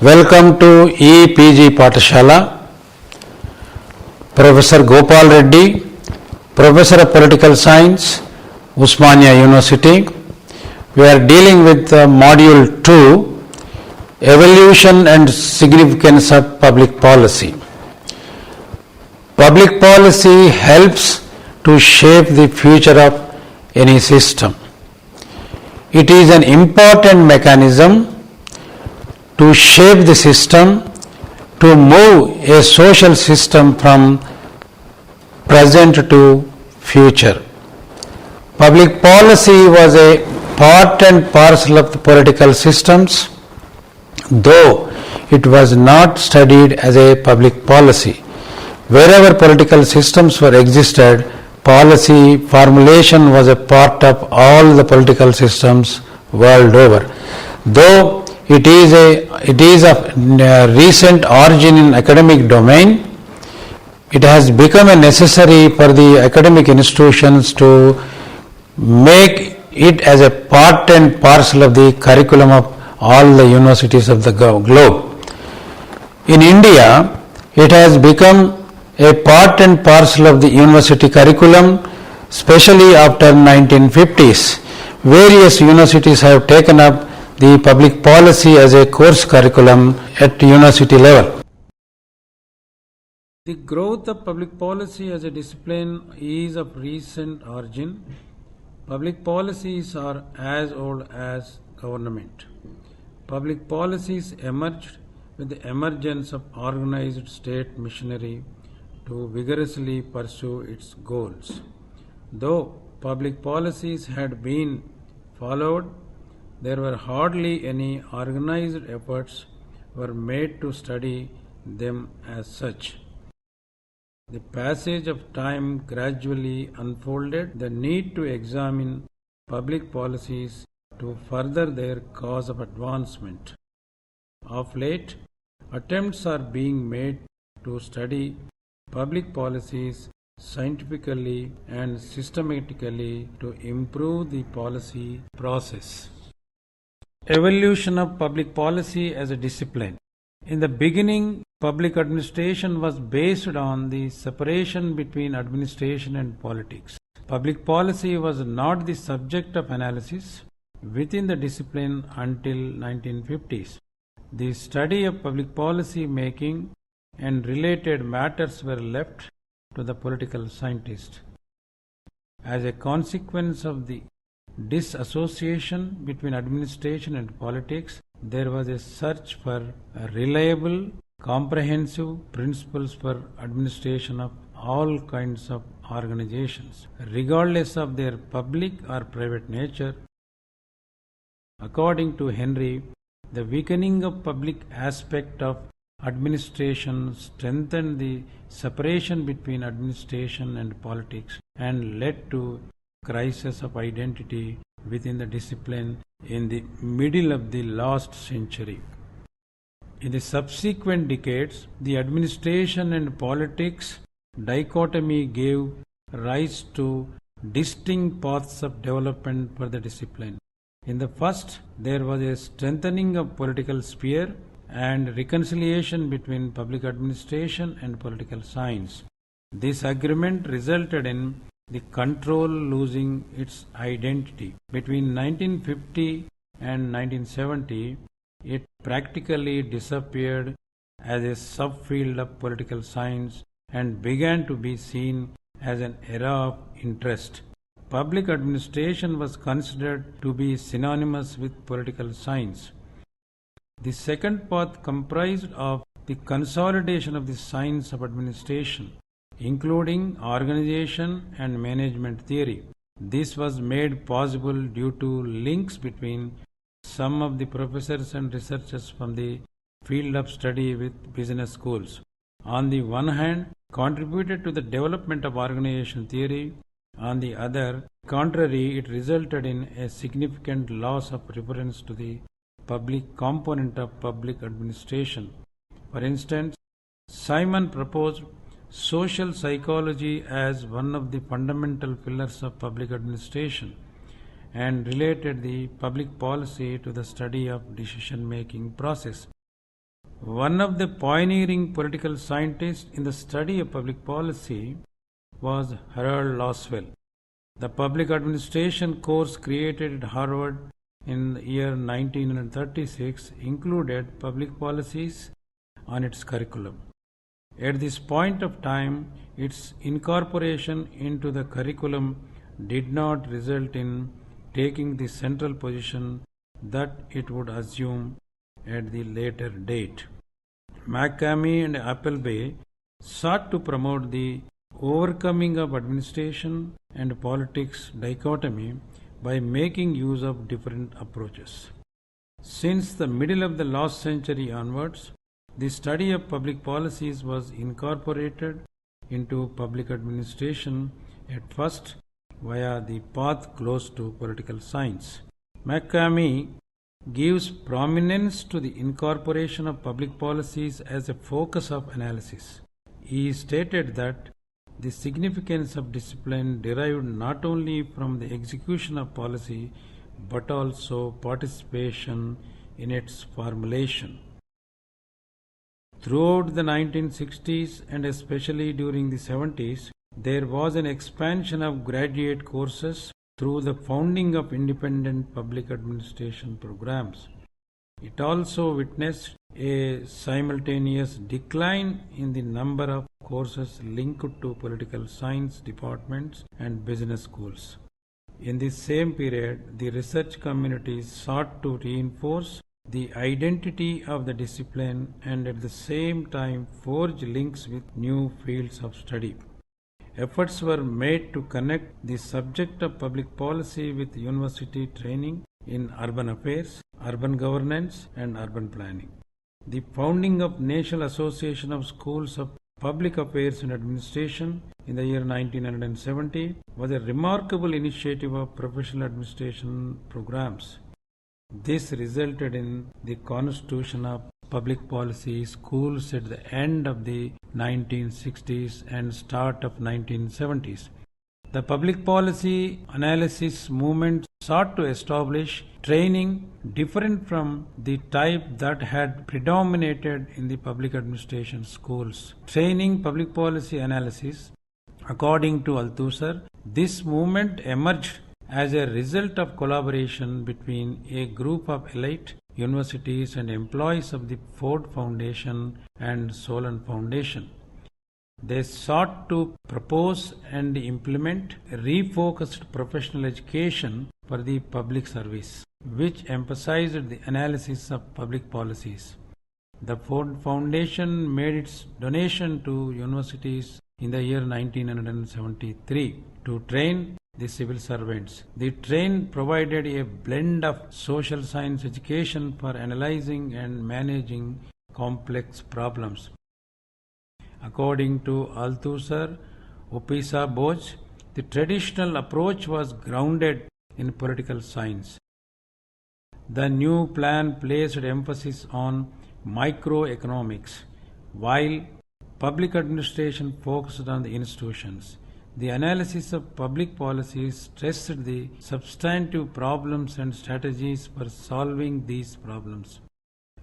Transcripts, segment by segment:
Welcome to EPG Pathshala. Professor Gopal Reddy, Professor of Political Science, Osmania University. We are dealing with Module 2, Evolution and Significance of Public Policy. Public policy helps to shape the future of any system. It is an important mechanism to shape the system, to move a social system from present to future. Public policy was a part and parcel of the political systems, though it was not studied as a public policy. Wherever political systems were existed, policy formulation was a part of all the political systems world over. Though it is of recent origin in academic domain, it has become a necessary for the academic institutions to make it as a part and parcel of the curriculum of all the universities of the globe. In India, it has become a part and parcel of the university curriculum, especially after 1950s. Various universities have taken up the public policy as a course curriculum at university level. The growth of public policy as a discipline is of recent origin. Public policies are as old as government. Public policies emerged with the emergence of organized state machinery to vigorously pursue its goals. Though public policies had been followed, there were hardly any organized efforts were made to study them as such. The passage of time gradually unfolded the need to examine public policies to further their cause of advancement. Of late, attempts are being made to study public policies scientifically and systematically to improve the policy process. Evolution of public policy as a discipline. In the beginning, public administration was based on the separation between administration and politics. Public policy was not the subject of analysis within the discipline until 1950s. The study of public policy making and related matters were left to the political scientist. As a consequence of the disassociation between administration and politics, there was a search for reliable, comprehensive principles for administration of all kinds of organizations, regardless of their public or private nature. According to Henry, the weakening of public aspect of administration strengthened the separation between administration and politics and led to crisis of identity within the discipline in the middle of the last century. In the subsequent decades, the administration and politics dichotomy gave rise to distinct paths of development for the discipline. In the first, there was a strengthening of political sphere and reconciliation between public administration and political science. This agreement resulted in the control losing its identity. Between 1950 and 1970, it practically disappeared as a subfield of political science and began to be seen as an era of interest. Public administration was considered to be synonymous with political science. The second path comprised of the consolidation of the science of administration, including organization and management theory. This was made possible due to links between some of the professors and researchers from the field of study with business schools. On the one hand, contributed to the development of organization theory. On the other, contrary, it resulted in a significant loss of reference to the public component of public administration. For instance, Simon proposed social psychology as one of the fundamental pillars of public administration and related the public policy to the study of decision-making process. One of the pioneering political scientists in the study of public policy was Harold Laswell. The public administration course created at Harvard in the year 1936 included public policies on its curriculum. At this point of time, its incorporation into the curriculum did not result in taking the central position that it would assume at the later date. McCamey and Appleby sought to promote the overcoming of administration and politics dichotomy by making use of different approaches. Since the middle of the last century onwards, the study of public policies was incorporated into public administration, at first via the path close to political science. McCamey gives prominence to the incorporation of public policies as a focus of analysis. He stated that the significance of discipline derived not only from the execution of policy but also participation in its formulation. Throughout the 1960s and especially during the 70s, there was an expansion of graduate courses through the founding of independent public administration programs. It also witnessed a simultaneous decline in the number of courses linked to political science departments and business schools. In the same period, the research communities sought to reinforce the identity of the discipline and at the same time forge links with new fields of study. Efforts were made to connect the subject of public policy with university training in urban affairs, urban governance, and urban planning. The founding of National Association of Schools of Public Affairs and Administration in the year 1970 was a remarkable initiative of professional administration programs. This resulted in the constitution of public policy schools at the end of the 1960s and start of 1970s. The public policy analysis movement sought to establish training different from the type that had predominated in the public administration schools. Training public policy analysis, according to Althusser, this movement emerged as a result of collaboration between a group of elite universities and employees of the Ford Foundation and Solon Foundation. They sought to propose and implement a refocused professional education for the public service, which emphasized the analysis of public policies. The Ford Foundation made its donation to universities in the year 1973 to train the civil servants. The train provided a blend of social science education for analyzing and managing complex problems. According to Althusser, Opisa Bose, the traditional approach was grounded in political science. The new plan placed emphasis on microeconomics, while public administration focused on the institutions. The analysis of public policies stressed the substantive problems and strategies for solving these problems.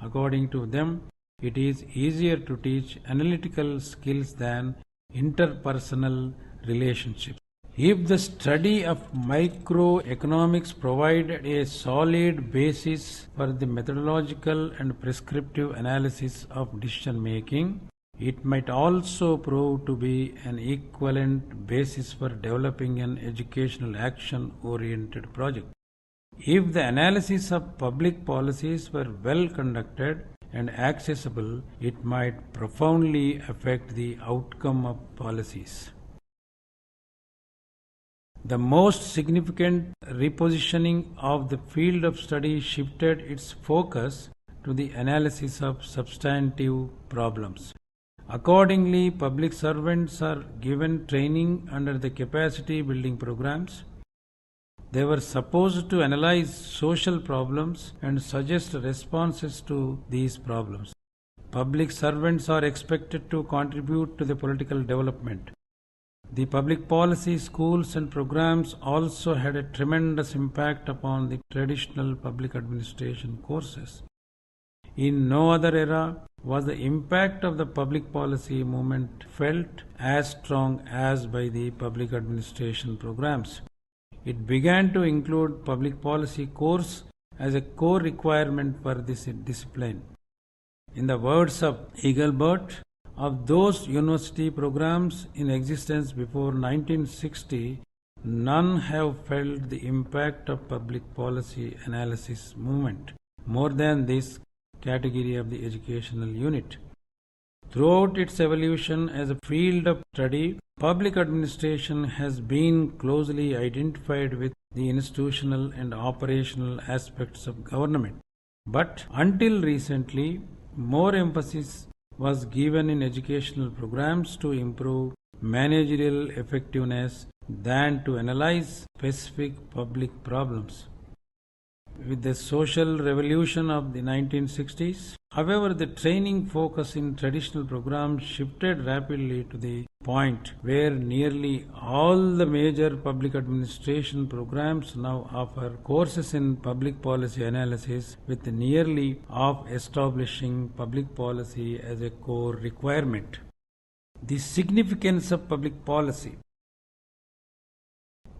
According to them, it is easier to teach analytical skills than interpersonal relationships. If the study of microeconomics provided a solid basis for the methodological and prescriptive analysis of decision making, it might also prove to be an equivalent basis for developing an educational action-oriented project. If the analysis of public policies were well conducted and accessible, it might profoundly affect the outcome of policies. The most significant repositioning of the field of study shifted its focus to the analysis of substantive problems. Accordingly, public servants are given training under the capacity building programs. They were supposed to analyze social problems and suggest responses to these problems. Public servants are expected to contribute to the political development. The public policy schools and programs also had a tremendous impact upon the traditional public administration courses. In no other era was the impact of the public policy movement felt as strong as by the public administration programs. It began to include public policy course as a core requirement for this discipline. In the words of Eaglebert, of those university programs in existence before 1960, none have felt the impact of public policy analysis movement more than this category of the educational unit. Throughout its evolution as a field of study, public administration has been closely identified with the institutional and operational aspects of government. But until recently, more emphasis was given in educational programs to improve managerial effectiveness than to analyze specific public problems. With the social revolution of the 1960s, however, the training focus in traditional programs shifted rapidly to the point where nearly all the major public administration programs now offer courses in public policy analysis, with nearly of establishing public policy as a core requirement. The significance of public policy.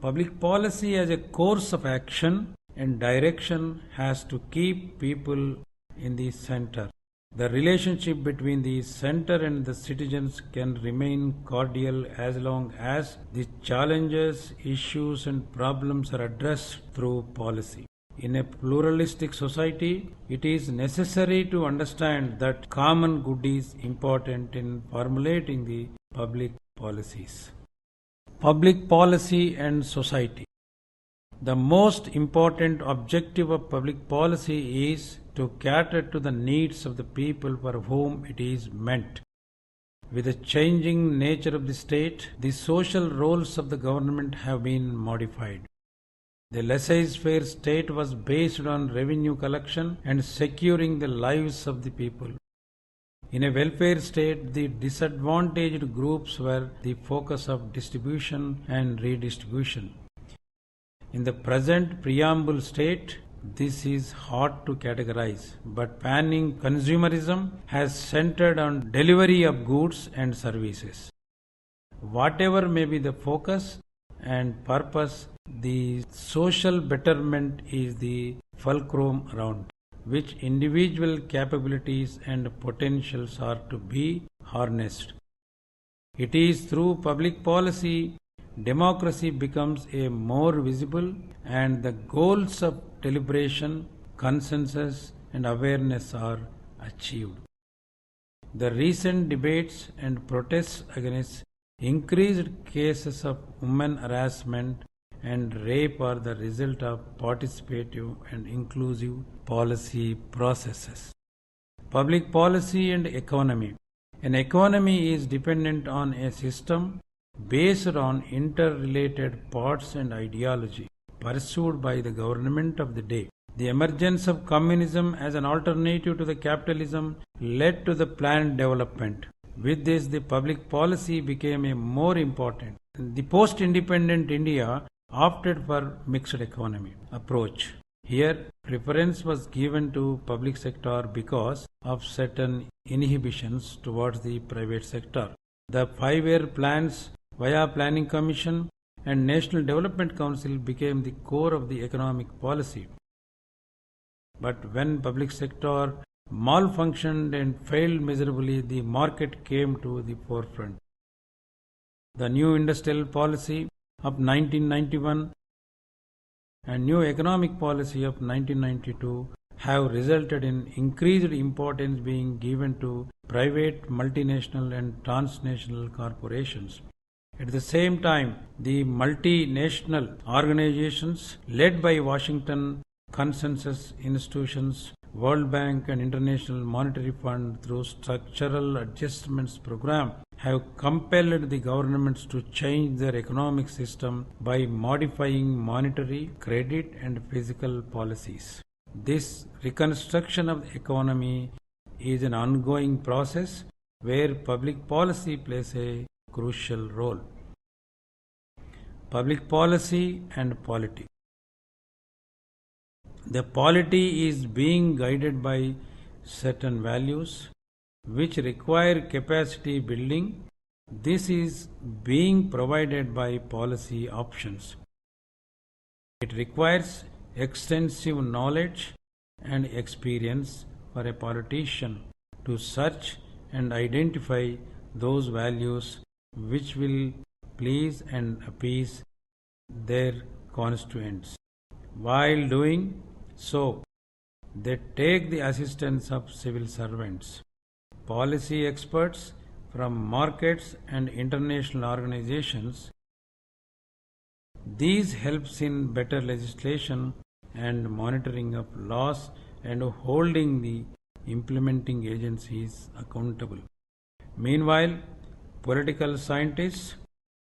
Public policy as a course of action and direction has to keep people in the center. The relationship between the center and the citizens can remain cordial as long as the challenges, issues and problems are addressed through policy. In a pluralistic society, it is necessary to understand that common good is important in formulating the public policies. Public policy and society. The most important objective of public policy is to cater to the needs of the people for whom it is meant. With the changing nature of the state, the social roles of the government have been modified. The laissez-faire state was based on revenue collection and securing the lives of the people. In a welfare state, the disadvantaged groups were the focus of distribution and redistribution. In the present preamble state, this is hard to categorize, but panning consumerism has centered on delivery of goods and services. Whatever may be the focus and purpose, the social betterment is the fulcrum around which individual capabilities and potentials are to be harnessed. It is through public policy democracy becomes a more visible and the goals of deliberation, consensus and awareness are achieved. The recent debates and protests against increased cases of women harassment and rape are the result of participative and inclusive policy processes. Public policy and economy. An economy is dependent on a system based on interrelated parts and ideology pursued by the government of the day. The emergence of communism as an alternative to the capitalism led to the planned development. With this, the public policy became a more important. The post-independent India opted for mixed economy approach. Here, preference was given to public sector because of certain inhibitions towards the private sector. The 5-year plans via Planning Commission and National Development Council became the core of the economic policy. But when public sector malfunctioned and failed miserably, the market came to the forefront. The new industrial policy of 1991 and new economic policy of 1992 have resulted in increased importance being given to private, multinational and transnational corporations. At the same time, the multinational organizations led by Washington Consensus Institutions, World Bank and International Monetary Fund through Structural Adjustments Program have compelled the governments to change their economic system by modifying monetary, credit and fiscal policies. This reconstruction of the economy is an ongoing process where public policy plays a crucial role. Public policy and polity. The polity is being guided by certain values, which require capacity building. This is being provided by policy options. It requires extensive knowledge and experience for a politician to search and identify those values which will please and appease their constituents. While doing so, they take the assistance of civil servants, policy experts from markets and international organizations. These helps in better legislation and monitoring of laws and holding the implementing agencies accountable. Meanwhile, political scientists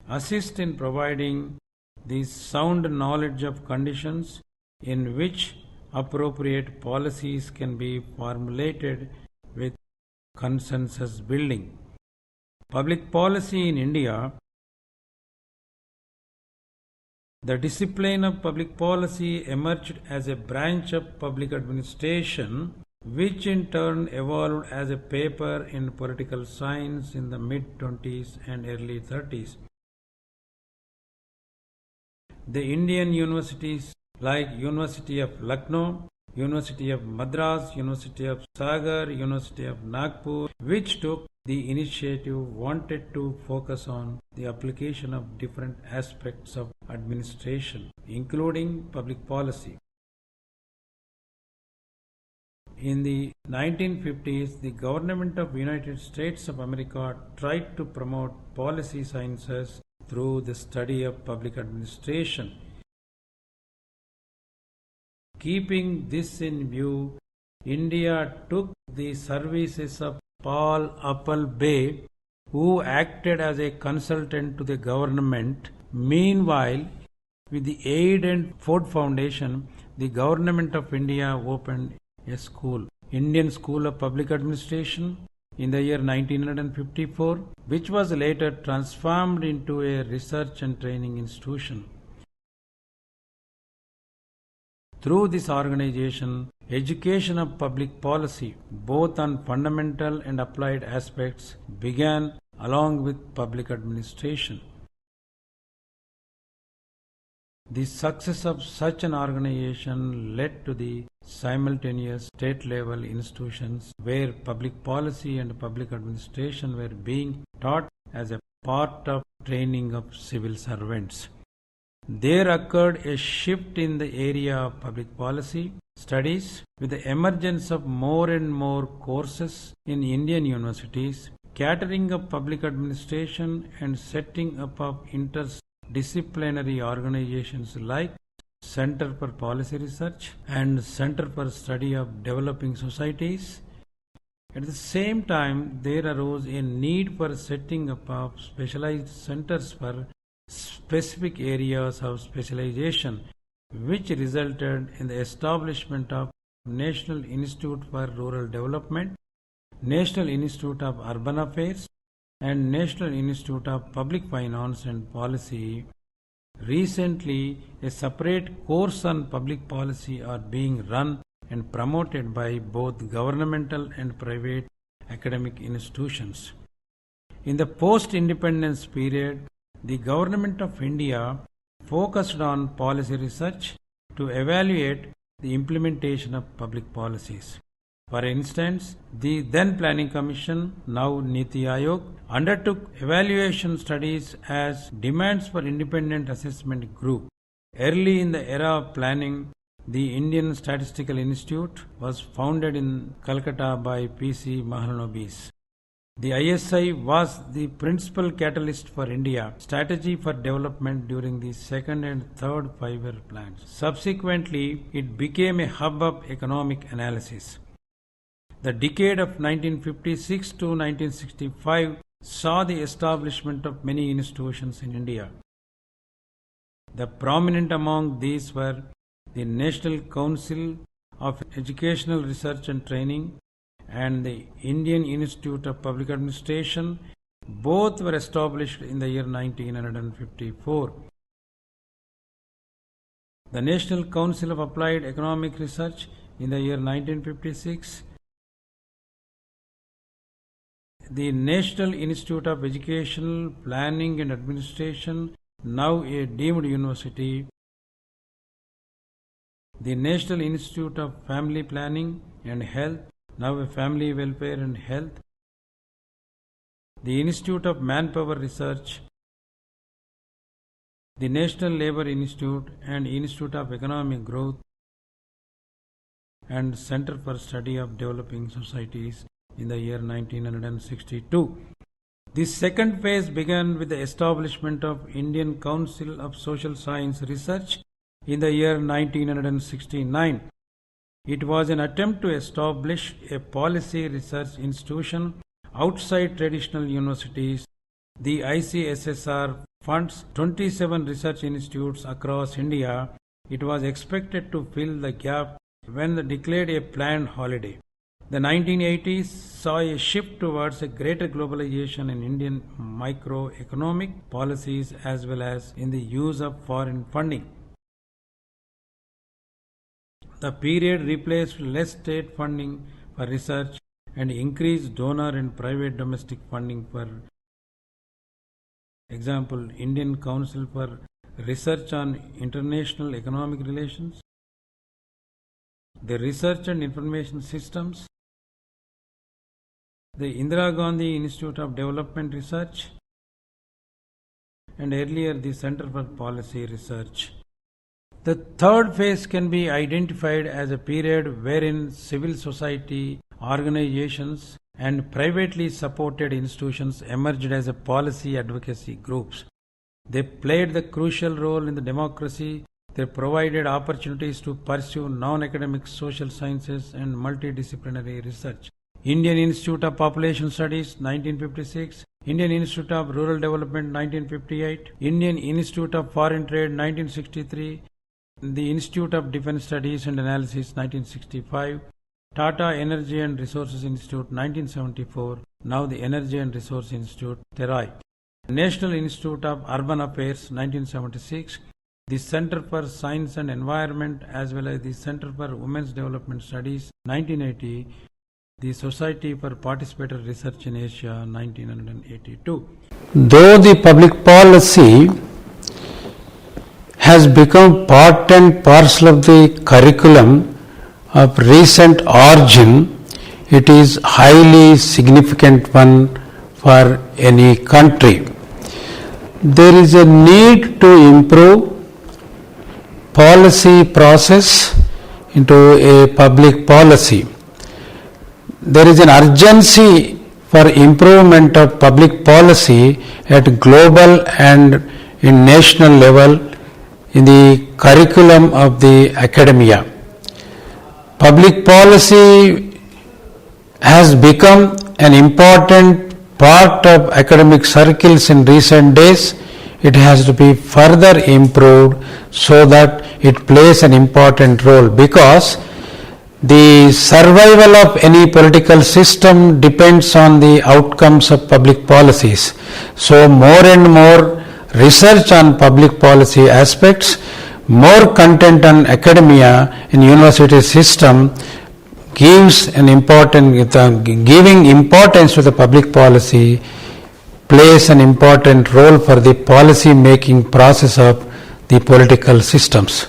assist in providing the sound knowledge of conditions in which appropriate policies can be formulated with consensus building. Public policy in India. The discipline of public policy emerged as a branch of public administration, which in turn evolved as a paper in political science in the mid-20s and early 30s. The Indian universities like University of Lucknow, University of Madras, University of Sagar, University of Nagpur, which took the initiative, wanted to focus on the application of different aspects of administration, including public policy. In the 1950s, the government of United States of America tried to promote policy sciences through the study of public administration. Keeping this in view, India took the services of Paul Appleby, who acted as a consultant to the government. Meanwhile, with the aid and Ford Foundation, the government of India opened a school, Indian School of Public Administration, in the year 1954, which was later transformed into a research and training institution. Through this organization, education of public policy, both on fundamental and applied aspects, began along with public administration. The success of such an organization led to the simultaneous state-level institutions where public policy and public administration were being taught as a part of training of civil servants. There occurred a shift in the area of public policy studies with the emergence of more and more courses in Indian universities catering of public administration and setting up of interdisciplinary organizations like Center for Policy Research and Center for Study of Developing Societies. At the same time, there arose a need for setting up of specialized centers for specific areas of specialization, which resulted in the establishment of National Institute for Rural Development, National Institute of Urban Affairs, and National Institute of Public Finance and Policy. Recently, a separate course on public policy are being run and promoted by both governmental and private academic institutions. In the post-independence period, the Government of India focused on policy research to evaluate the implementation of public policies. For instance, the then Planning Commission, now Niti Aayog, undertook evaluation studies as demands for independent assessment group. Early in the era of planning, the Indian Statistical Institute was founded in Calcutta by P.C. Mahalanobis. The ISI was the principal catalyst for India strategy for development during the second and third five-year plans. Subsequently, it became a hub of economic analysis. The decade of 1956 to 1965 saw the establishment of many institutions in India. The prominent among these were the National Council of Educational Research and Training and the Indian Institute of Public Administration. Both were established in the year 1954. The National Council of Applied Economic Research in the year 1956 the National Institute of Educational Planning and Administration, now a deemed university. The National Institute of Family Planning and Health, now a Family Welfare and Health. The Institute of Manpower Research, the National Labour Institute and Institute of Economic Growth, and Center for Study of Developing Societies in the year 1962. The second phase began with the establishment of Indian Council of Social Science Research in the year 1969. It was an attempt to establish a policy research institution outside traditional universities. The ICSSR funds 27 research institutes across India. It was expected to fill the gap when they declared a planned holiday. The 1980s saw a shift towards a greater globalization in Indian microeconomic policies as well as in the use of foreign funding. The period replaced less state funding for research and increased donor and private domestic funding. For example, Indian Council for Research on International Economic Relations, the Research and Information Systems, the Indira Gandhi Institute of Development Research, and earlier the Center for Policy Research. The third phase can be identified as a period wherein civil society organizations and privately supported institutions emerged as a policy advocacy groups. They played the crucial role in the democracy. They provided opportunities to pursue non-academic social sciences and multidisciplinary research. Indian Institute of Population Studies 1956, Indian Institute of Rural Development 1958, Indian Institute of Foreign Trade 1963, the Institute of Defence Studies and Analysis 1965, Tata Energy and Resources Institute 1974, now the Energy and Resource Institute, TERAI, National Institute of Urban Affairs 1976, the Center for Science and Environment as well as the Center for Women's Development Studies 1980, the Society for Participatory Research in Asia 1982. Though the public policy has become part and parcel of the curriculum of recent origin, it is highly significant one for any country. There is a need to improve policy process into a public policy. There is an urgency for improvement of public policy at global and in national level in the curriculum of the academia. Public policy has become an important part of academic circles in recent days. It has to be further improved so that it plays an important role, because the survival of any political system depends on the outcomes of public policies. So more and more research on public policy aspects, more content on academia in university system gives an important, giving importance to the public policy plays an important role for the policy making process of the political systems.